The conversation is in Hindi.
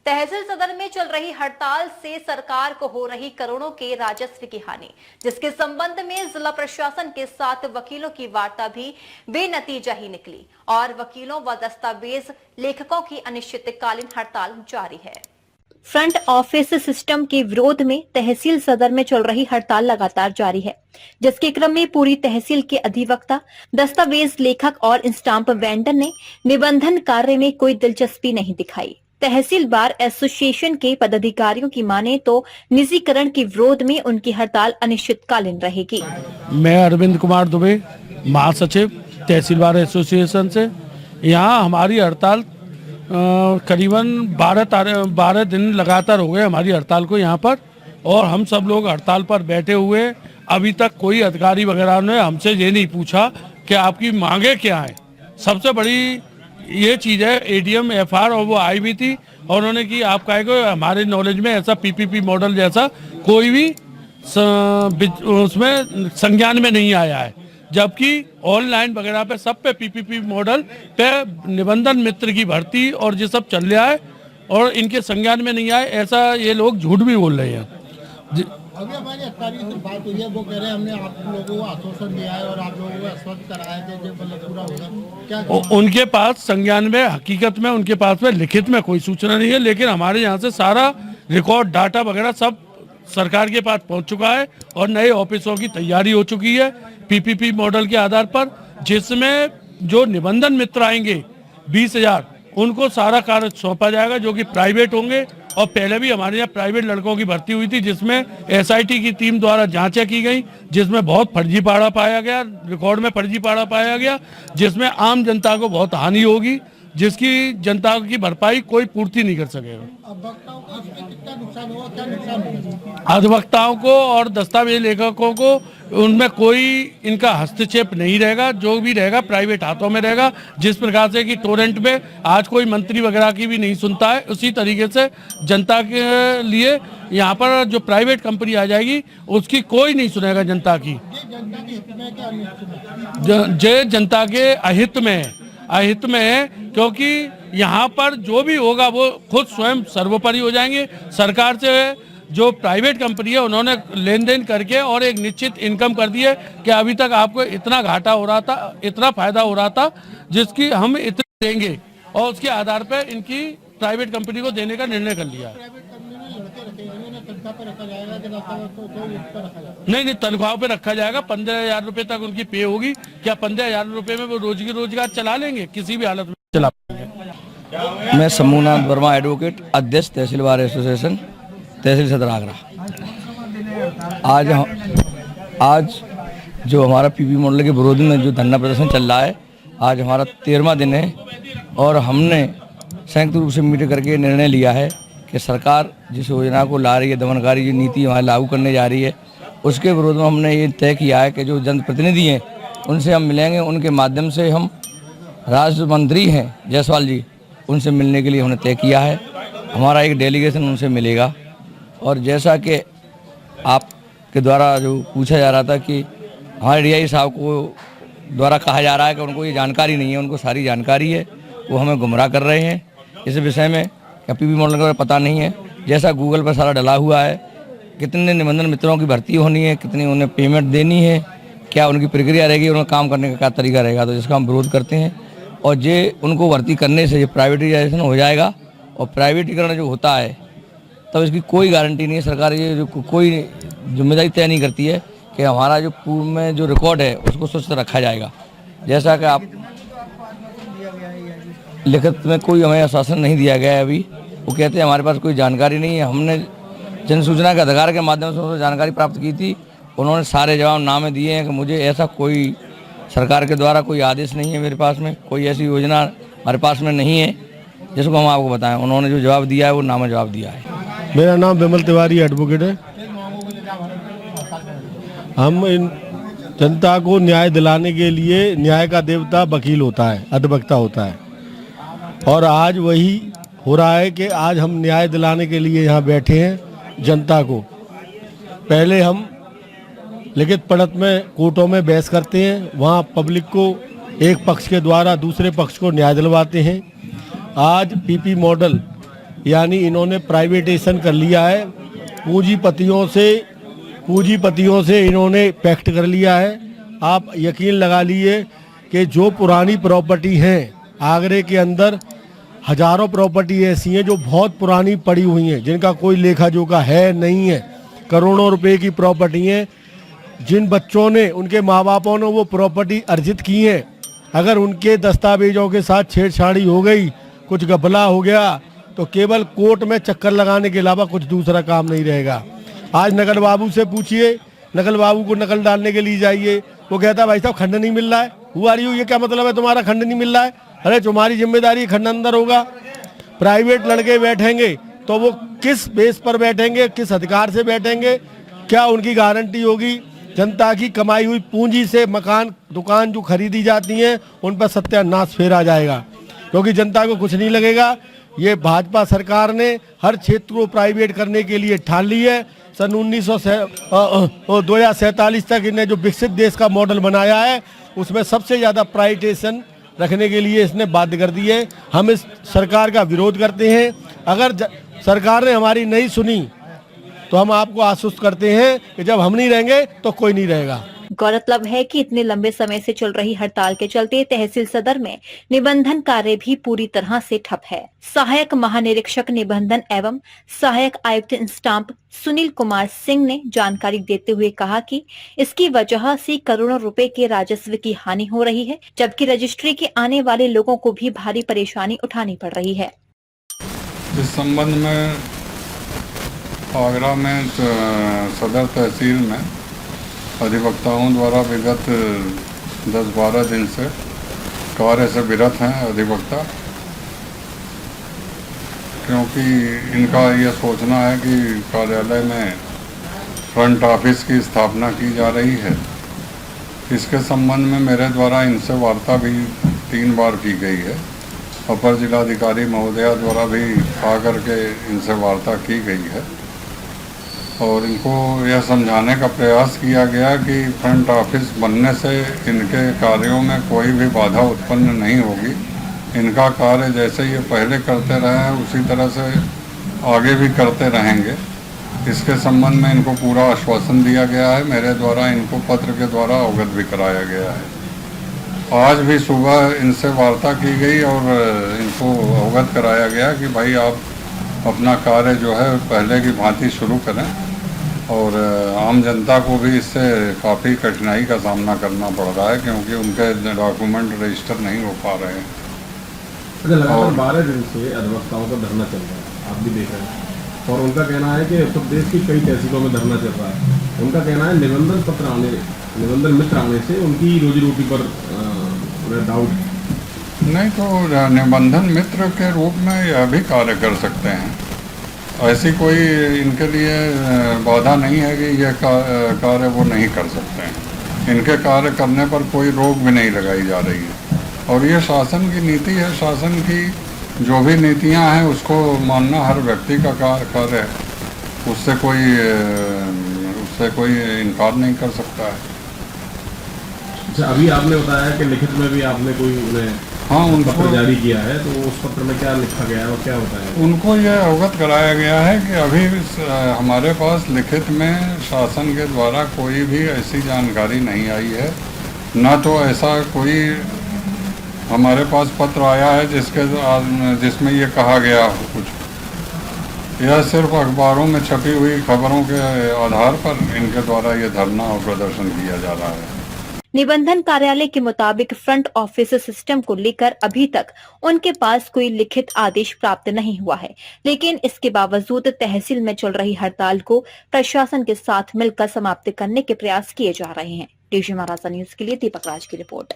तहसील सदर में चल रही हड़ताल से सरकार को हो रही करोड़ों के राजस्व की हानि, जिसके संबंध में जिला प्रशासन के साथ वकीलों की वार्ता भी बेनतीजा ही निकली और वकीलों व दस्तावेज लेखकों की अनिश्चितकालीन हड़ताल जारी है। फ्रंट ऑफिस सिस्टम के विरोध में तहसील सदर में चल रही हड़ताल लगातार जारी है, जिसके क्रम में पूरी तहसील के अधिवक्ता, दस्तावेज लेखक और स्टाम्प वेंडर ने निबंधन कार्य में कोई दिलचस्पी नहीं दिखाई। तहसील बार एसोसिएशन के पदाधिकारियों की माने तो निजीकरण के विरोध में उनकी हड़ताल अनिश्चितकालीन रहेगी। मैं अरविंद कुमार दुबे, महासचिव तहसील बार एसोसिएशन से। यहाँ हमारी हड़ताल करीबन 12 दिन लगातार हो गए हमारी हड़ताल को यहाँ पर, और हम सब लोग हड़ताल पर बैठे हुए। अभी तक कोई अधिकारी वगैरह ने हमसे ये नहीं पूछा कि आपकी मांगे क्या हैं। सबसे बड़ी ये चीज़ है, एडीएम एफआर और वो आई भी थी और उन्होंने कि आप कहे को हमारे नॉलेज में ऐसा पीपीपी मॉडल जैसा कोई भी उसमें संज्ञान में नहीं आया है, जबकि ऑनलाइन वगैरह पे सब पे पीपीपी मॉडल पे निबंधन मित्र की भर्ती और ये सब चल रहा है और इनके संज्ञान में नहीं आए, ऐसा ये लोग झूठ भी बोल रहे हैं। अभी हमारे अधिकारी से बात हुई है, वो कह रहे हैं हमने आप लोगों को आश्वासन दिया है और आप लोगों को आश्वस्त कराया कि जो मतलब पूरा होगा। क्या उनके पास संज्ञान में, हकीकत में उनके पास में लिखित में कोई सूचना नहीं है, लेकिन हमारे यहाँ से सारा रिकॉर्ड डाटा वगैरह सब सरकार के पास पहुँच चुका है और नए ऑफिसों की तैयारी हो चुकी है पीपीपी मॉडल के आधार पर, जिसमें जो निबंधन मित्र आएंगे 20,000 उनको सारा कार्य सौंपा जाएगा, जो कि प्राइवेट होंगे। और पहले भी हमारे यहाँ प्राइवेट लड़कों की भर्ती हुई थी, जिसमें एसआईटी की टीम द्वारा जांचें की गई, जिसमें बहुत फर्जीवाड़ा पाया गया, रिकॉर्ड में फर्जीवाड़ा पाया गया, जिसमें आम जनता को बहुत हानि होगी, जिसकी जनता की भरपाई कोई पूर्ति नहीं कर सकेगा। अधिवक्ताओं को और दस्तावेज लेखकों को उनमें कोई इनका हस्तक्षेप नहीं रहेगा, जो भी रहेगा प्राइवेट हाथों में रहेगा। जिस प्रकार से कि टोरेंट में आज कोई मंत्री वगैरह की भी नहीं सुनता है, उसी तरीके से जनता के लिए यहाँ पर जो प्राइवेट कंपनी आ जाएगी उसकी कोई नहीं सुनेगा जनता की। जे जनता के अहित में है, क्योंकि यहाँ पर जो भी होगा वो खुद स्वयं सर्वोपरि हो जाएंगे। सरकार से जो प्राइवेट कंपनी है उन्होंने लेन देन करके और एक निश्चित इनकम कर दी है कि अभी तक आपको इतना घाटा हो रहा था, इतना फायदा हो रहा था, जिसकी हम इतना देंगे, और उसके आधार पर इनकी प्राइवेट कंपनी को देने का निर्णय कर लिया है। नहीं, तनख्वाह पे रखा जाएगा। 15,000 रुपए तक उनकी पे होगी। क्या 15,000 रुपए में वो रोजगार चला लेंगे? किसी भी हालत में चला पाएंगे। मैं शंभुनाथ वर्मा, एडवोकेट, अध्यक्ष तहसील बार एसोसिएशन, तहसील सदर आगरा। आज जो हमारा पीपी मॉडल के विरोध में जो धरना प्रदर्शन चल रहा है, आज हमारा 13वां दिन है और हमने संयुक्त रूप से मीटिंग करके निर्णय लिया है कि सरकार जिस योजना को ला रही है, दमनकारी जो नीति हमारे लागू करने जा रही है, उसके विरोध में हमने ये तय किया है कि जो जनप्रतिनिधि हैं उनसे हम मिलेंगे। उनके माध्यम से हम राज्य मंत्री हैं जायसवाल जी, उनसे मिलने के लिए हमने तय किया है। हमारा एक डेलीगेशन उनसे मिलेगा। और जैसा कि आपके द्वारा जो पूछा जा रहा था कि हमारे डीआई साहब को द्वारा कहा जा रहा है कि उनको ये जानकारी नहीं है, उनको सारी जानकारी है, वो हमें गुमराह कर रहे हैं इस विषय में। पीपी मॉडल का पता नहीं है, जैसा गूगल पर सारा डला हुआ है, कितने निबंधन मित्रों की भर्ती होनी है, कितनी उन्हें पेमेंट देनी है, क्या उनकी प्रक्रिया रहेगी, उनका काम करने का क्या तरीका रहेगा, तो जिसका हम विरोध करते हैं। और जे उनको भर्ती करने से प्राइवेटाइजेशन हो जाएगा, और प्राइवेटीकरण जो होता है तब इसकी कोई गारंटी नहीं है। सरकार ये जो कोई जिम्मेदारी तय नहीं करती है कि हमारा जो पूर्व में जो रिकॉर्ड है उसको स्वच्छ रखा जाएगा। जैसा कि आप लिखित में कोई हमें आश्वासन नहीं दिया गया है अभी। वो कहते हैं हमारे पास कोई जानकारी नहीं है। हमने जन सूचना के अधिकार के माध्यम से उनसे जानकारी प्राप्त की थी, उन्होंने सारे जवाब नामे दिए हैं कि मुझे ऐसा कोई सरकार के द्वारा कोई आदेश नहीं है, मेरे पास में कोई ऐसी योजना हमारे पास में नहीं है जिसको हम आपको बताएं। उन्होंने जो जवाब दिया है वो नामे जवाब दिया है। मेरा नाम विमल तिवारी एडवोकेट है। हम इन जनता को न्याय दिलाने के लिए, न्याय का देवता वकील होता है, अधिवक्ता होता है, और आज वही हो रहा है कि आज हम न्याय दिलाने के लिए यहाँ बैठे हैं जनता को। पहले हम लिखित पढ़त में कोर्टों में बहस करते हैं, वहाँ पब्लिक को एक पक्ष के द्वारा दूसरे पक्ष को न्याय दिलवाते हैं। आज पीपी मॉडल यानी इन्होंने प्राइवेटाइजेशन कर लिया है, पूंजीपतियों से इन्होंने पैक्ट कर लिया है। आप यकीन लगा लीजिए कि जो पुरानी प्रॉपर्टी हैं आगरे के अंदर, हजारों प्रॉपर्टी ऐसी हैं जो बहुत पुरानी पड़ी हुई हैं, जिनका कोई लेखा जोखा है नहीं है, करोड़ों रुपए की प्रॉपर्टी हैं। जिन बच्चों ने, उनके माँ बापों ने वो प्रॉपर्टी अर्जित की है, अगर उनके दस्तावेजों के साथ छेड़छाड़ी हो गई, कुछ घपला हो गया, तो केवल कोर्ट में चक्कर लगाने के अलावा कुछ दूसरा काम नहीं रहेगा। आज नकल बाबू से पूछिए, नकल बाबू को नकल डालने के लिए जाइए, वो कहता है भाई साहब खंड नहीं मिल रहा है। हुआ रही हो, ये क्या मतलब है तुम्हारा खंड नहीं मिल रहा है? अरे तुम्हारी जिम्मेदारी खंड अंदर होगा। प्राइवेट लड़के बैठेंगे तो वो किस बेस पर बैठेंगे, किस अधिकार से बैठेंगे, क्या उनकी गारंटी होगी? जनता की कमाई हुई पूंजी से मकान दुकान जो खरीदी जाती हैं उन पर सत्यानाश फेरा जाएगा, क्योंकि जनता को कुछ नहीं लगेगा। ये भाजपा सरकार ने हर क्षेत्र को प्राइवेट करने के लिए ठान ली है। सन 2047 तक इन्हें जो विकसित देश का मॉडल बनाया है उसमें सबसे ज़्यादा प्राइवेटाइजेशन रखने के लिए इसने बाध्य कर दी है। हम इस सरकार का विरोध करते हैं। अगर सरकार ने हमारी नहीं सुनी तो हम आपको आश्वस्त करते हैं कि जब हम नहीं रहेंगे तो कोई नहीं रहेगा। गौरतलब है कि इतने लंबे समय से चल रही हड़ताल के चलते तहसील सदर में निबंधन कार्य भी पूरी तरह से ठप है। सहायक महानिरीक्षक निबंधन एवं सहायक आयुक्त स्टाम्प सुनील कुमार सिंह ने जानकारी देते हुए कहा कि इसकी वजह से करोड़ों रुपए के राजस्व की हानि हो रही है, जबकि रजिस्ट्री के आने वाले लोगों को भी भारी परेशानी उठानी पड़ रही है। इस संबंध में आगरा में सदर तहसील में अधिवक्ताओं द्वारा विगत 10-12 दिन से कार्य से विरत हैं अधिवक्ता, क्योंकि इनका यह सोचना है कि कार्यालय में फ्रंट ऑफिस की स्थापना की जा रही है। इसके संबंध में मेरे द्वारा इनसे वार्ता भी 3 बार की गई है। अपर जिलाधिकारी महोदया द्वारा भी आकर के इनसे वार्ता की गई है और इनको यह समझाने का प्रयास किया गया कि फ्रंट ऑफिस बनने से इनके कार्यों में कोई भी बाधा उत्पन्न नहीं होगी। इनका कार्य जैसे ये पहले करते रहे हैं उसी तरह से आगे भी करते रहेंगे। इसके संबंध में इनको पूरा आश्वासन दिया गया है। मेरे द्वारा इनको पत्र के द्वारा अवगत भी कराया गया है। आज भी सुबह इनसे वार्ता की गई और इनको अवगत कराया गया कि भाई आप अपना कार्य जो है पहले की भांति शुरू करें और आम जनता को भी इससे काफ़ी कठिनाई का सामना करना पड़ रहा है, क्योंकि उनके डॉक्यूमेंट रजिस्टर नहीं हो पा रहे हैं। अच्छा, लगातार 12 दिन से अधिवक्ताओं का धरना चल रहा है, आप भी देख रहे हैं, और उनका कहना है कि उत्तर प्रदेश की कई तहसीलों में धरना चल रहा है। उनका कहना है निबंधन मित्र आने से उनकी रोजी रोटी पर डाउट। नहीं तो निबंधन मित्र के रूप में यह भी कार्य कर सकते हैं। ऐसी कोई इनके लिए बाधा नहीं है कि यह कार्य वो नहीं कर सकते हैं। इनके कार्य करने पर कोई रोक भी नहीं लगाई जा रही है और ये शासन की नीति है। शासन की जो भी नीतियां हैं उसको मानना हर व्यक्ति का कार्य है। उससे कोई इनकार नहीं कर सकता है। अच्छा, अभी आपने बताया कि लिखित में भी आपने कोई उन्हें पत्र जारी किया है, तो उस पत्र में क्या लिखा गया है और क्या होता है? उनको यह अवगत कराया गया है कि अभी हमारे पास लिखित में शासन के द्वारा कोई भी ऐसी जानकारी नहीं आई है, ना तो ऐसा कोई हमारे पास पत्र आया है जिसमें ये कहा गया हो कुछ। यह सिर्फ अखबारों में छपी हुई खबरों के आधार पर इनके द्वारा ये धरना और प्रदर्शन किया जा रहा है। निबंधन कार्यालय के मुताबिक फ्रंट ऑफिस सिस्टम को लेकर अभी तक उनके पास कोई लिखित आदेश प्राप्त नहीं हुआ है, लेकिन इसके बावजूद तहसील में चल रही हड़ताल को प्रशासन के साथ मिलकर समाप्त करने के प्रयास किए जा रहे हैं। डीजी महाराजा न्यूज के लिए दीपक राज की रिपोर्ट।